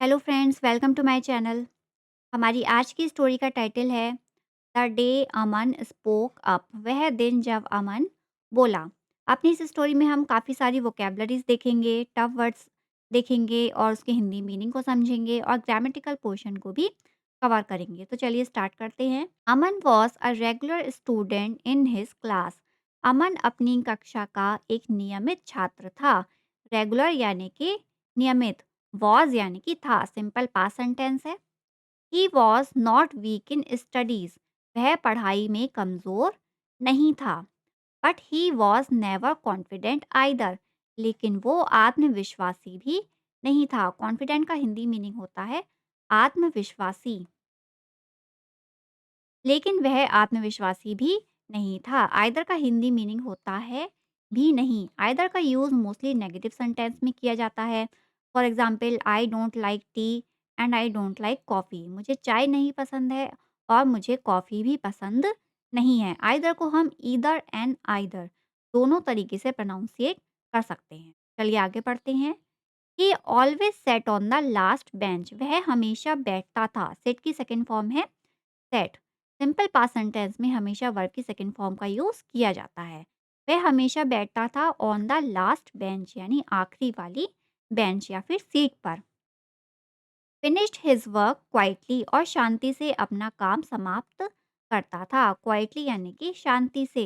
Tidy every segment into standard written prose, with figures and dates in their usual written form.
Hello friends, welcome to my channel. हमारी आज की स्टोरी का टाइटल है the day Aman spoke up. वह दिन जब अमन बोला। अपनी इस स्टोरी में हम काफ़ी सारी वोकेबलरीज देखेंगे, टफ वर्ड्स देखेंगे और उसके हिंदी मीनिंग को समझेंगे और ग्रामेटिकल पोर्शन को भी कवर करेंगे। तो चलिए स्टार्ट करते हैं। Aman was a regular student in his class. Aman अपनी कक्षा का एक नियमित छात्र था। रेगुलर यानी कि नियमित, वॉज यानी कि था, सिंपल पास्ट सेंटेंस है। He was not weak in studies. वह पढ़ाई में कमजोर नहीं था। But he was never confident either. लेकिन वो आत्मविश्वासी भी नहीं था। कॉन्फिडेंट का हिंदी मीनिंग होता है आत्मविश्वासी। लेकिन वह आत्मविश्वासी भी नहीं था। आइदर का हिंदी मीनिंग होता है भी नहीं। आइदर का यूज मोस्टली नेगेटिव सेंटेंस में किया जाता है। For example, I don't like T and I don't like coffee. मुझे चाय नहीं पसंद है और मुझे कॉफ़ी भी पसंद नहीं है। आइदर को हम ईदर एंड आइदर दोनों तरीके से प्रोनाउंसिएट कर सकते हैं। चलिए आगे पढ़ते हैं। ही always set on the last bench. वह हमेशा बैठता था। सेट की सेकेंड फॉर्म है सेट। सिंपल पास्ट सेंटेंस में हमेशा वर्ब की सेकंड फॉर्म का यूज किया जाता है। वह हमेशा बैठता था ऑन द लास्ट बेंच यानी आखिरी वाली बेंच या फिर सीट पर। फिनिश्ड हिज वर्क क्वाइटली और शांति से अपना काम समाप्त करता था। क्वाइटली यानी कि शांति से।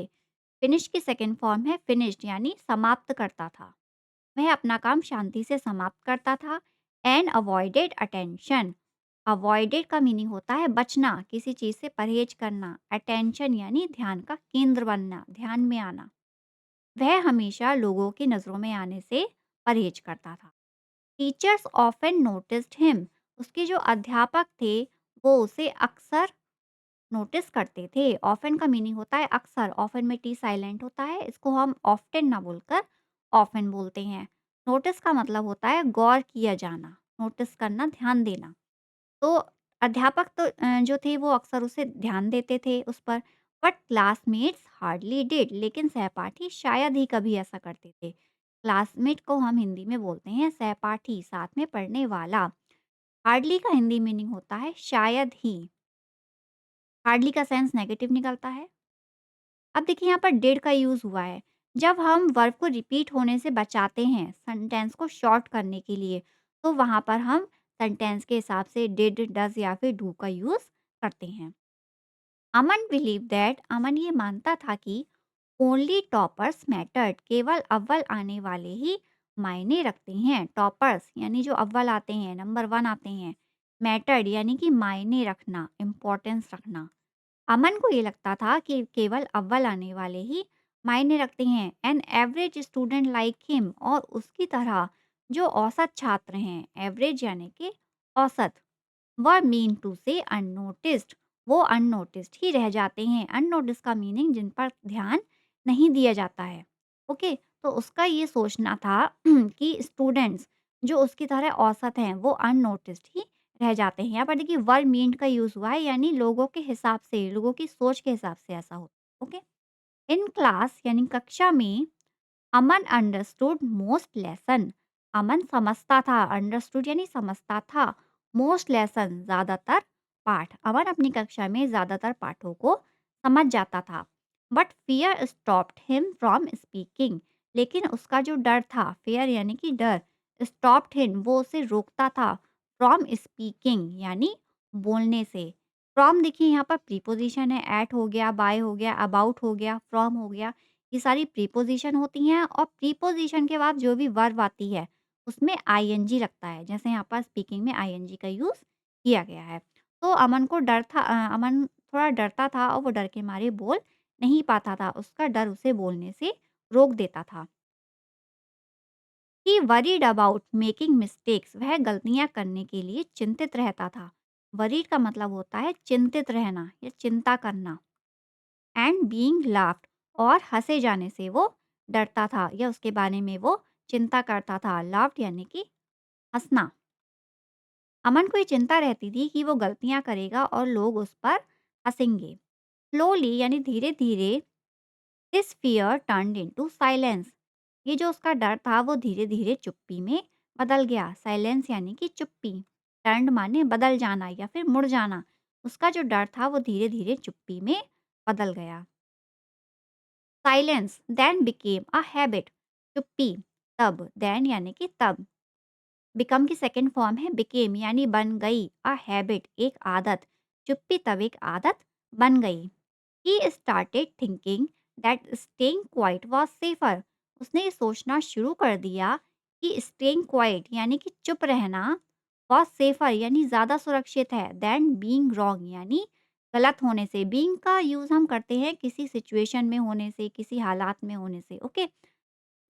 फिनिश की सेकंड फॉर्म है फिनिश्ड यानी समाप्त करता था। वह अपना काम शांति से समाप्त करता था। And avoided attention. अवॉइडेड का मीनिंग होता है बचना, किसी चीज से परहेज करना। अटेंशन यानी ध्यान का केंद्र बनना, ध्यान में आना। वह हमेशा लोगों की नजरों में आने से परहेज करता था। Teachers often noticed him. उसके जो अध्यापक थे वो उसे अक्सर नोटिस करते थे। ऑफन का मीनिंग होता है अक्सर। ऑफन में टी साइलेंट होता है, इसको हम ऑफ्टन ना बोलकर ऑफन बोलते हैं। नोटिस का मतलब होता है गौर किया जाना, नोटिस करना, ध्यान देना। तो अध्यापक तो जो थे वो अक्सर उसे ध्यान देते थे उस पर। But classmates hardly did. लेकिन सहपाठी शायद ही कभी ऐसा करते थे। क्लासमेट को हम हिंदी में बोलते हैं सहपाठी, साथ में पढ़ने वाला। हार्डली का हिंदी मीनिंग होता है शायद ही। हार्डली का सेंस नेगेटिव निकलता है। अब देखिए यहाँ पर डिड का यूज हुआ है जब हम वर्ब को रिपीट होने से बचाते हैं सेंटेंस को शॉर्ट करने के लिए। तो वहां पर हम सेंटेंस के हिसाब से डिड, डज या फिर डू का यूज करते हैं। अमन बिलीव दैट। अमन ये मानता था कि ओनली टॉपर्स मैटर्ड। केवल अव्वल आने वाले ही मायने रखते हैं। टॉपर्स यानी जो अव्वल आते हैं, नंबर वन आते हैं। मैटर्ड यानी कि मायने रखना, इम्पोर्टेंस रखना। अमन को ये लगता था कि केवल अव्वल आने वाले ही मायने रखते हैं। An average student like him. और उसकी तरह जो औसत छात्र हैं, एवरेज यानी कि औसत, वह मीन टू से अननोटिस्ड। वो अननोटिस्ड ही रह जाते हैं। अननोटिस का मीनिंग जिन पर ध्यान नहीं दिया जाता है। ओके, तो उसका ये सोचना था कि स्टूडेंट्स जो उसकी तरह औसत हैं वो अननोटिस्ड ही रह जाते हैं। यहाँ पर देखिए वर्ड मीन्ड का यूज हुआ है यानी लोगों के हिसाब से, लोगों की सोच के हिसाब से ऐसा होता है। ओके, इन क्लास यानी कक्षा में अमन अंडरस्टूड मोस्ट लेसन। अमन समझता था, अंडरस्टूड यानी समझता था। मोस्ट लेसन ज्यादातर पाठ। अमन अपनी कक्षा में ज्यादातर पाठों को समझ जाता था। But fear stopped him from speaking. लेकिन उसका जो डर था, फियर यानी कि डर, स्टॉप्ड हिम वो उसे रोकता था फ्रॉम स्पीकिंग यानी बोलने से। फ्रॉम देखिए यहाँ पर प्रीपोजिशन है, एट हो गया, बाय हो गया, अबाउट हो गया, फ्रॉम हो गया। ये सारी प्रीपोजिशन होती हैं और प्रीपोजिशन के बाद जो भी वर्ब आती है उसमें आईएनजी लगता है। जैसे यहाँ पर स्पीकिंग में आईएनजी का यूज किया गया है। तो अमन को डर था, अमन थोड़ा डरता था और वो डर के मारे बोल नहीं पाता था। उसका डर उसे बोलने से रोक देता था। ही वरीड अबाउट मेकिंग मिस्टेक्स। वह गलतियां करने के लिए चिंतित रहता था। वरीड का मतलब होता है चिंतित रहना या चिंता करना। And being laughed. और हंसे जाने से वो डरता था या उसके बारे में वो चिंता करता था। लाफ्ड यानी कि हंसना। अमन को ये चिंता रहती थी कि वो गलतियां करेगा और लोग उस पर हंसेंगे। स्लोली यानी धीरे धीरे this fear turned into silence. ये जो उसका डर था वो धीरे धीरे चुप्पी में बदल गया। साइलेंस यानी कि चुप्पी। टर्न्ड माने बदल जाना या फिर मुड़ जाना। उसका जो डर था वो धीरे-धीरे चुप्पी में बदल गया। Silence then became a habit. चुप्पी तब, देन यानी कि तब। बिकम की सेकंड फॉर्म है बिकेम यानी बन गई, अ हैबिट एक आदत। चुप्पी तब एक आदत बन गई। He started thinking that staying quite was safer. उसने ये सोचना शुरू कर दिया कि स्टेइंग क्वाइट यानी कि चुप रहना वाज सेफर यानी ज़्यादा सुरक्षित है देन बीइंग रॉन्ग यानी गलत होने से। बीइंग का यूज़ हम करते हैं किसी सिचुएशन में होने से, किसी हालात में होने से। ओके,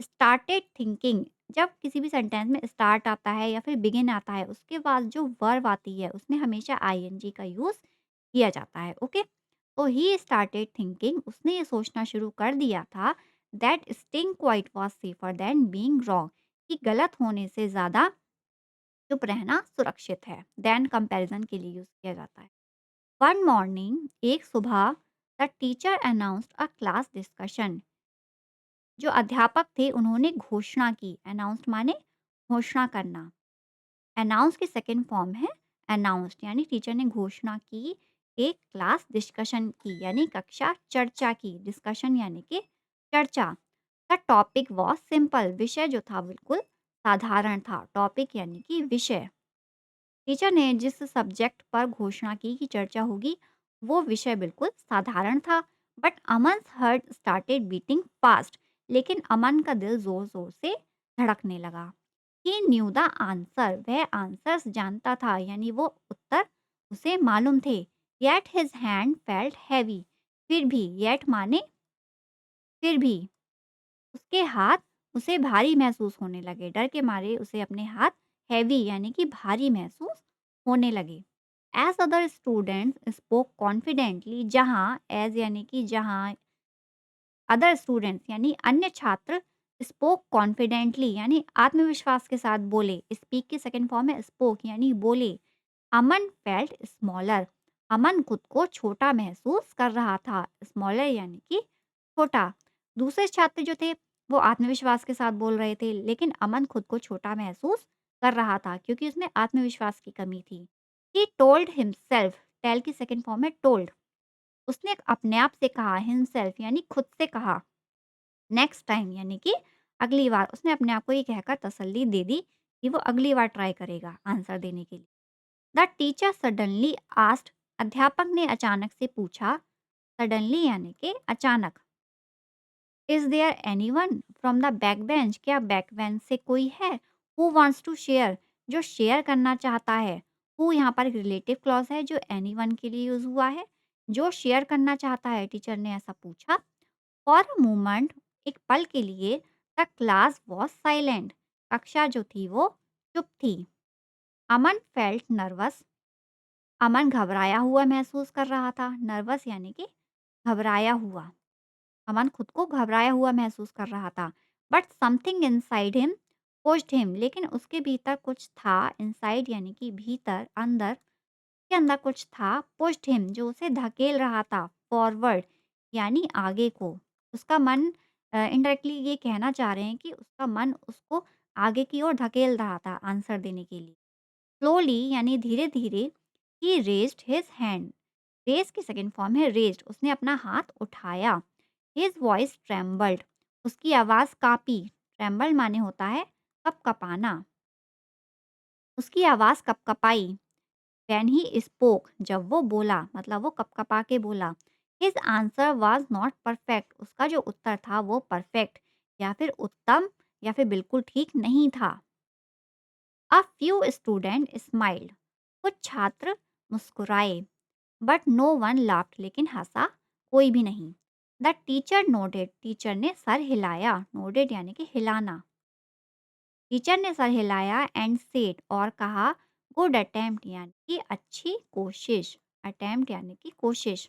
स्टार्टेड थिंकिंग जब किसी भी सेंटेंस में स्टार्ट आता है या फिर बिगिन आता है, उसके बाद जो वर्ब आती है उसमें हमेशा आईएनजी का यूज़ किया जाता है। ओके, तो ही स्टार्टेड थिंकिंग उसने ये सोचना शुरू कर दिया था that staying quite was safer than being wrong कि गलत होने से ज़्यादा चुप रहना सुरक्षित है। देन कंपैरिजन के लिए यूज़ किया जाता है। वन मॉर्निंग एक सुबह the teacher announced a class discussion. जो अध्यापक थे उन्होंने घोषणा की। अनाउंस्ड माने घोषणा करना। अनाउंस की सेकंड फॉर्म है अनाउंस्ड यानी टीचर ने घोषणा की। एक क्लास डिस्कशन की यानी कक्षा चर्चा की। डिस्कशन यानी कि चर्चा। The topic was simple. विषय जो था बिल्कुल साधारण था। टॉपिक यानी कि विषय। टीचर ने जिस सब्जेक्ट पर घोषणा की कि चर्चा होगी वो विषय बिल्कुल साधारण था। But Aman heart started beating fast. लेकिन अमन का दिल जोर जोर से धड़कने लगा। He knew the answer. वह आंसर्स जानता था यानी वो उत्तर उसे मालूम थे। Yet his hand felt heavy. फिर भी, येट माने फिर भी, उसके हाथ उसे भारी महसूस होने लगे। डर के मारे उसे अपने हाथ हैवी यानी कि भारी महसूस होने लगे। As other students spoke confidently. जहाँ, एज यानी कि जहाँ, अदर स्टूडेंट्स यानी अन्य छात्र स्पोक कॉन्फिडेंटली यानी आत्मविश्वास के साथ बोले। स्पीक की सेकंड फॉर्म है स्पोक यानी बोले। अमन फेल्ट स्मॉलर। अमन खुद को छोटा महसूस कर रहा था। स्मॉलर यानी कि छोटा। दूसरे छात्र जो थे वो आत्मविश्वास के साथ बोल रहे थे, लेकिन अमन खुद को छोटा महसूस कर रहा था क्योंकि उसमें आत्मविश्वास की कमी थी। He told himself. टेल की सेकंड फॉर्म है टोल्ड। उसने अपने आप से कहा। हिमसेल्फ यानी खुद से कहा। नेक्स्ट टाइम यानी कि अगली बार। उसने अपने आप को ये कहकर तसल्ली दे दी कि वो अगली बार ट्राई करेगा आंसर देने के लिए। The teacher suddenly asked. अध्यापक ने अचानक से पूछा। सडनली यानी कि अचानक। Is there anyone from the back bench. क्या बैक बेंच से कोई है। Who wants to share. जो शेयर करना चाहता है। हु यहाँ पर एक रिलेटिव क्लॉज है जो एनीवन के लिए यूज हुआ है। जो शेयर करना चाहता है, टीचर ने ऐसा पूछा। फॉर अ मोमेंट एक पल के लिए द क्लास वॉज साइलेंट। कक्षा जो थी वो चुप थी। अमन फेल्ट नर्वस। अमन घबराया हुआ महसूस कर रहा था। नर्वस यानी कि घबराया हुआ। अमन खुद को घबराया हुआ महसूस कर रहा था। But something inside him pushed him. लेकिन उसके भीतर कुछ था। इनसाइड यानी कि भीतर, अंदर के अंदर कुछ था। पुश्ड हिम जो उसे धकेल रहा था फॉरवर्ड यानी आगे को। उसका मन, इनडायरेक्टली ये कहना चाह रहे हैं कि उसका मन उसको आगे की ओर धकेल रहा था आंसर देने के लिए। स्लोली यानी धीरे धीरे। ही रेज्ड हिज हैंड। रेज की सेकंड फॉर्म है रेज्ड। उसने अपना हाथ उठाया। His voice trembled. उसकी आवाज़ काँपी। ट्रेम्बल माने होता है कँपकँपाना। उसकी आवाज़ कँपकँपाई। व्हेन ही स्पोक जब वो बोला, मतलब वो कँपकँपा के बोला। His answer was not perfect. उसका जो उत्तर था वो परफेक्ट या फिर उत्तम या फिर बिल्कुल ठीक नहीं था। A few student smiled. कुछ छात्र मुस्कुराए। But no one laughed. लेकिन हंसा कोई भी नहीं। The teacher nodded. टीचर ने सर हिलाया। नोडेड यानी कि हिलाना। टीचर ने सर हिलाया एंड सेड और कहा गुड अटेम्प्ट यानी कि अच्छी कोशिश। अटेम्प्ट यानी कि कोशिश।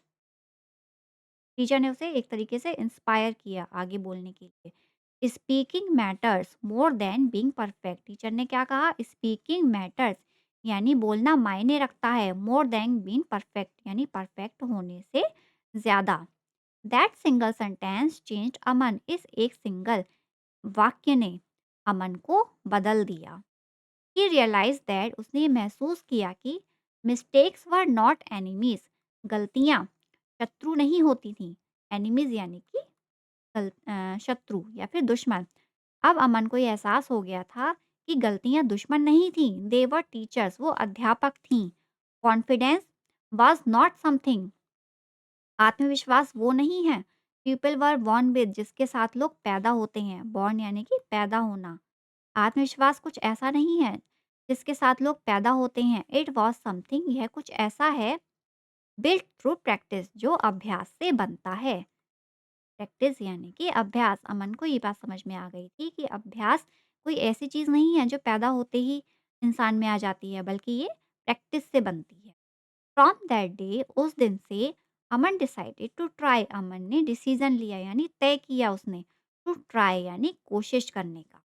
टीचर ने उसे एक तरीके से इंस्पायर किया आगे बोलने के लिए। Speaking matters more than being perfect. Teacher ने क्या कहा। स्पीकिंग मैटर्स यानी बोलना मायने रखता है। मोर देन बीइंग परफेक्ट यानी परफेक्ट होने से ज़्यादा। दैट सिंगल सेंटेंस चेंज्ड अमन। इस एक सिंगल वाक्य ने अमन को बदल दिया। ही रियलाइज दैट उसने ये महसूस किया कि मिस्टेक्स वर नॉट एनिमीज, गलतियाँ शत्रु नहीं होती थी। एनिमीज यानी कि शत्रु या फिर दुश्मन। अब अमन को ये एहसास हो गया था कि गलतियाँ दुश्मन नहीं थी, दे वर टीचर्स, वो अध्यापक थीं। कॉन्फिडेंस वॉज नॉट समथिंग, आत्मविश्वास वो नहीं है पीपल वर बॉर्न विद, जिसके साथ लोग पैदा होते हैं। बॉर्न यानी कि पैदा होना। आत्मविश्वास कुछ ऐसा नहीं है जिसके साथ लोग पैदा होते हैं। इट वॉज समथिंग, यह कुछ ऐसा है बिल्ट थ्रू प्रैक्टिस, जो अभ्यास से बनता है। प्रैक्टिस यानी कि अभ्यास। अमन को ये बात समझ में आ गई थी कि अभ्यास कोई ऐसी चीज नहीं है जो पैदा होते ही इंसान में आ जाती है, बल्कि ये प्रैक्टिस से बनती है। फ्रॉम दैट डे, उस दिन से अमन डिसाइडेड टू ट्राई, अमन ने डिसीजन लिया यानी तय किया उसने, टू ट्राई यानी कोशिश करने का।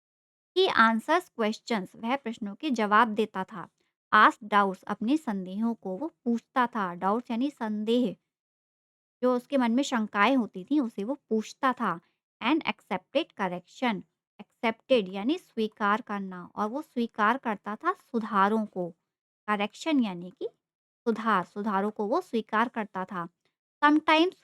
ही आंसर्स क्वेश्चंस, वह प्रश्नों के जवाब देता था। आस्क डाउट्स, अपने संदेहों को वो पूछता था। डाउट्स यानी संदेह, जो उसके मन में शंकाएं होती थी उसे वो पूछता था। एंड एक्सेप्टेड करेक्शन, एक्सेप्टेड यानी स्वीकार करना, और वो स्वीकार करता था सुधारों को। करेक्शन यानी कि सुधार, सुधारों को वो स्वीकार करता था। समटाइम्स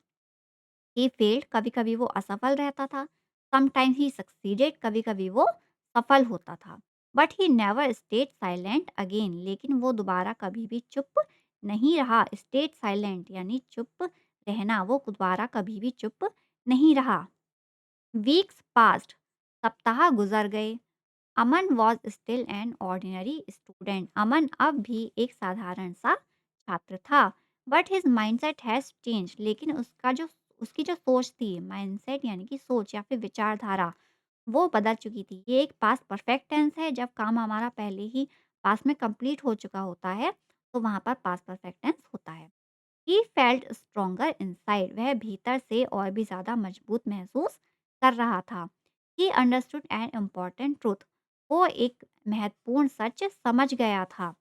ही फेल्ड, कभी कभी वो असफल रहता था। समटाइम्स ही सक्सीडेड, कभी कभी वो सफल होता था। But he never stayed silent again, लेकिन वो दोबारा कभी भी चुप नहीं रहा। स्टेड साइलेंट यानी चुप रहना, वो दोबारा कभी भी चुप नहीं रहा। वीक्स पास्ट, सप्ताह गुजर गए। Aman was still an ordinary student, Aman अब भी एक साधारण सा छात्र था। But his mindset has change, लेकिन उसकी जो सोच थी, माइंडसेट यानी कि सोच या फिर विचारधारा, वो बदल चुकी थी। ये एक पास्ट परफेक्ट टेंस है, जब काम हमारा पहले ही पास्ट में कंप्लीट हो चुका होता है तो वहां पर पास्ट परफेक्ट टेंस होता है। ही फेल्ट स्ट्रोंगर इनसाइड, वह भीतर से और भी ज़्यादा मजबूत महसूस कर रहा था। He understood an important truth, वो एक महत्वपूर्ण सच समझ गया था।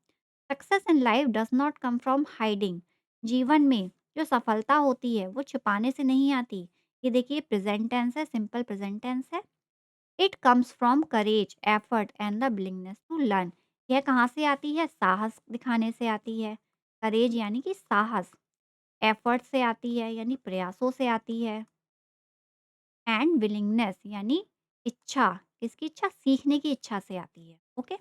Success in life does not come from hiding, जीवन में जो सफलता होती है वो छुपाने से नहीं आती। ये देखिए प्रेजेंट टेंस है, सिंपल प्रेजेंट टेंस है। It comes from courage, effort and the willingness to learn, यह कहाँ से आती है? साहस दिखाने से आती है। करेज यानी कि साहस, एफर्ट से आती है यानी प्रयासों से आती है। एंड विलिंगनेस यानी इच्छा, किसकी इच्छा? सीखने की इच्छा से आती है। Okay.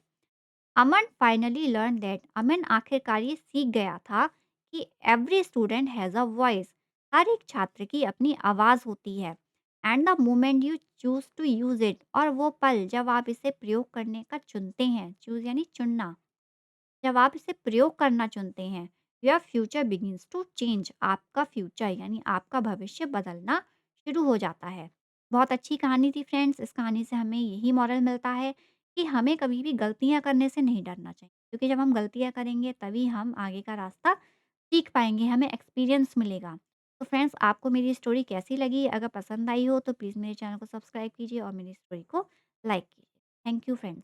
Aman finally learn that, Aman आखिरकार ये सीख गया था कि every student has a voice, हर एक छात्र की अपनी आवाज़ होती है। And the moment you choose to use it, और वो पल जब आप इसे प्रयोग करने का चुनते हैं, चूज यानी चुनना, जब आप इसे प्रयोग करना चुनते हैं, your future begins to change, आपका फ्यूचर यानी आपका भविष्य बदलना शुरू हो जाता है। बहुत अच्छी कहानी थी फ्रेंड्स। इस कहानी से हमें यही मॉरल मिलता है कि हमें कभी भी गलतियाँ करने से नहीं डरना चाहिए, क्योंकि जब हम गलतियाँ करेंगे तभी हम आगे का रास्ता सीख पाएंगे, हमें एक्सपीरियंस मिलेगा। तो फ्रेंड्स, आपको मेरी स्टोरी कैसी लगी? अगर पसंद आई हो तो प्लीज़ मेरे चैनल को सब्सक्राइब कीजिए और मेरी स्टोरी को लाइक कीजिए। Thank you friends.